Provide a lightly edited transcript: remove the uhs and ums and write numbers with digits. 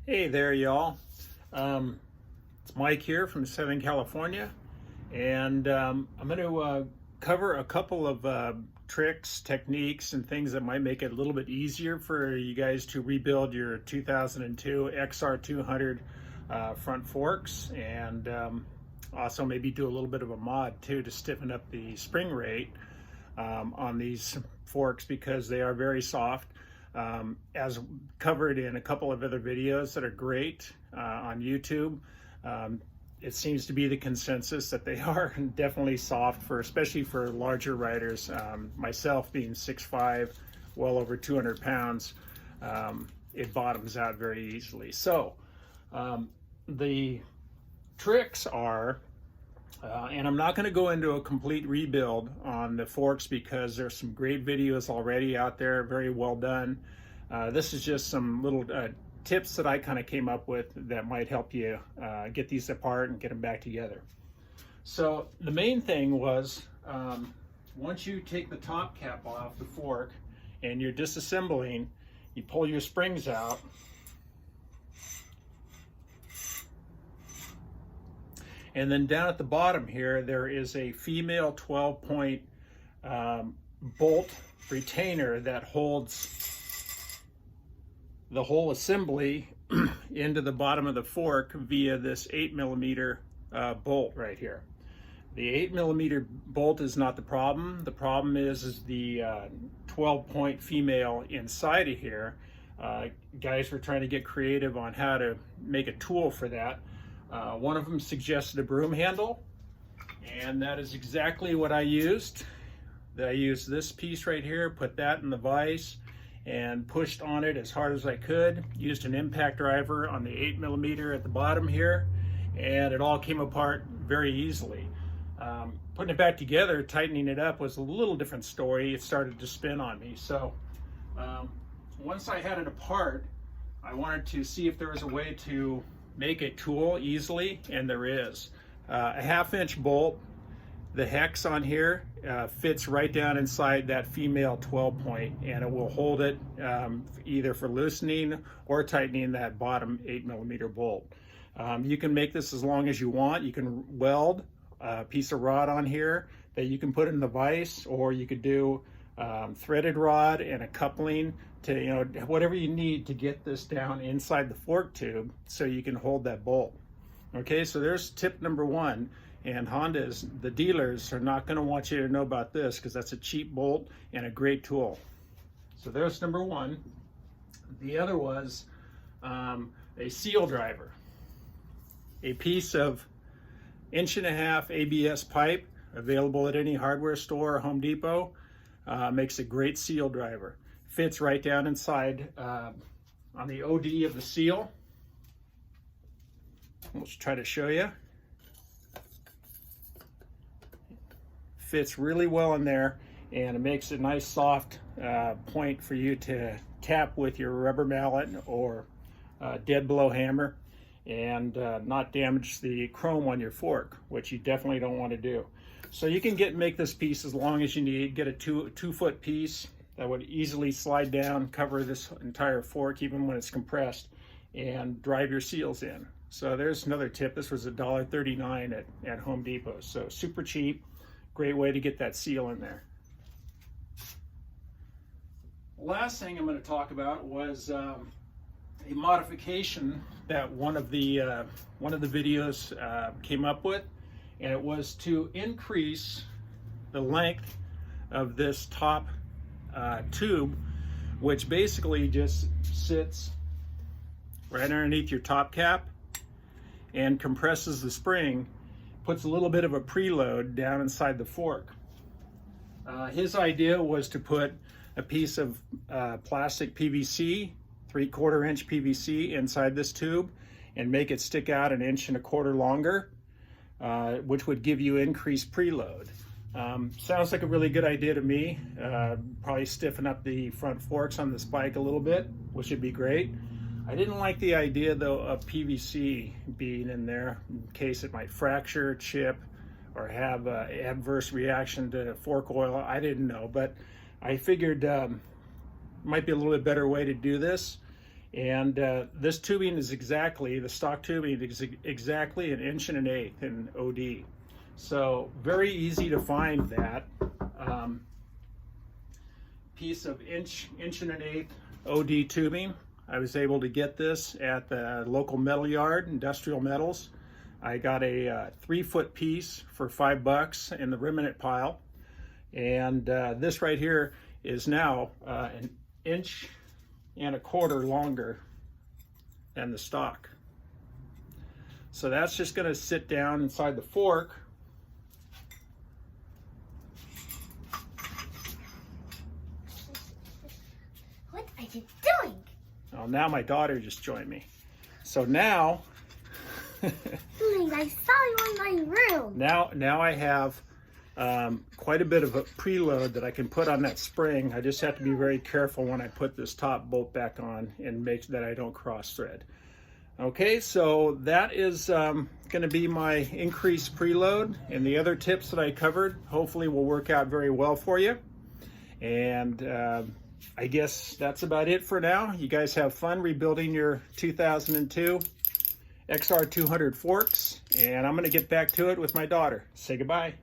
Hey there, y'all. It's Mike here from Southern California, and I'm going to cover a couple of tricks, techniques, and things that might make it a little bit easier for you guys to rebuild your 2002 XR200 front forks, and also maybe do a little bit of a mod too to stiffen up the spring rate on these forks because they are very soft. As covered in a couple of other videos that are great on YouTube, it seems to be the consensus that they are definitely soft for, especially for larger riders. Myself being 6'5", well over 200 pounds, it bottoms out very easily. So the tricks are, and I'm not going to go into a complete rebuild on the forks because there's some great videos already out there, very well done. This is just some little tips that I kind of came up with that might help you get these apart and get them back together. So the main thing was, once you take the top cap off the fork and you're disassembling, you pull your springs out. And then down at the bottom here, there is a female 12-point bolt retainer that holds the whole assembly into the bottom of the fork via this 8mm bolt right here. The 8mm bolt is not the problem. The problem is the 12-point female inside of here. Guys were trying to get creative on how to make a tool for that. One of them suggested a broom handle, and that is exactly what I used. I used this piece right here, put that in the vise, and pushed on it as hard as I could. Used an impact driver on the 8mm at the bottom here, and it all came apart very easily. Putting it back together, tightening it up, was a little different story. It started to spin on me. So once I had it apart, I wanted to see if there was a way to make a tool easily, and there is. A 1/2-inch bolt, the hex on here fits right down inside that female 12-point, and it will hold it either for loosening or tightening that bottom 8mm bolt. You can make this as long as you want. You can weld a piece of rod on here that you can put in the vise, or you could do threaded rod and a coupling to, you know, whatever you need to get this down inside the fork tube so you can hold that bolt. Okay, so there's tip number one. And Honda's, the dealers, are not going to want you to know about this because that's a cheap bolt and a great tool. So there's number one. The other was a seal driver. A piece of 1.5-inch ABS pipe available at any hardware store or Home Depot makes a great seal driver. Fits right down inside on the OD of the seal. Let's try to show you. Fits really well in there, and it makes a nice soft point for you to tap with your rubber mallet or dead blow hammer and not damage the chrome on your fork, which you definitely don't want to do. So you can make this piece as long as you need. Get a two-foot piece that would easily slide down, cover this entire fork even when it's compressed, and drive your seals in. So there's another tip. This was $1.39 at Home Depot, so super cheap. Great way to get that seal in there. Last thing I'm going to talk about was a modification that one of the videos came up with, and it was to increase the length of this top tube, which basically just sits right underneath your top cap and compresses the spring, puts a little bit of a preload down inside the fork. His idea was to put a piece of plastic PVC, 3/4-inch PVC inside this tube and make it stick out 1.25 inches longer, which would give you increased preload. Sounds like a really good idea to me. Probably stiffen up the front forks on this bike a little bit, which would be great. I didn't like the idea though of PVC being in there in case it might fracture, chip, or have an adverse reaction to fork oil. I didn't know, but I figured might be a little bit better way to do this. And this tubing is exactly, the stock tubing is exactly 1 1/8 inch in OD. So very easy to find that piece of 1 1/8 inch OD tubing. I was able to get this at the local metal yard, Industrial Metals. I got a 3-foot piece for $5 in the remnant pile. And this right here is now 1.25 inches longer than the stock. So that's just going to sit down inside the fork. What are you doing? Oh, now my daughter just joined me. So now I saw you in my room. now I have quite a bit of a preload that I can put on that spring. I just have to be very careful when I put this top bolt back on and make sure that I don't cross thread. Okay, so that is going to be my increased preload, and the other tips that I covered hopefully will work out very well for you. And I guess that's about it for now. You guys have fun rebuilding your 2002 XR200 forks, and I'm going to get back to it with my daughter. Say goodbye.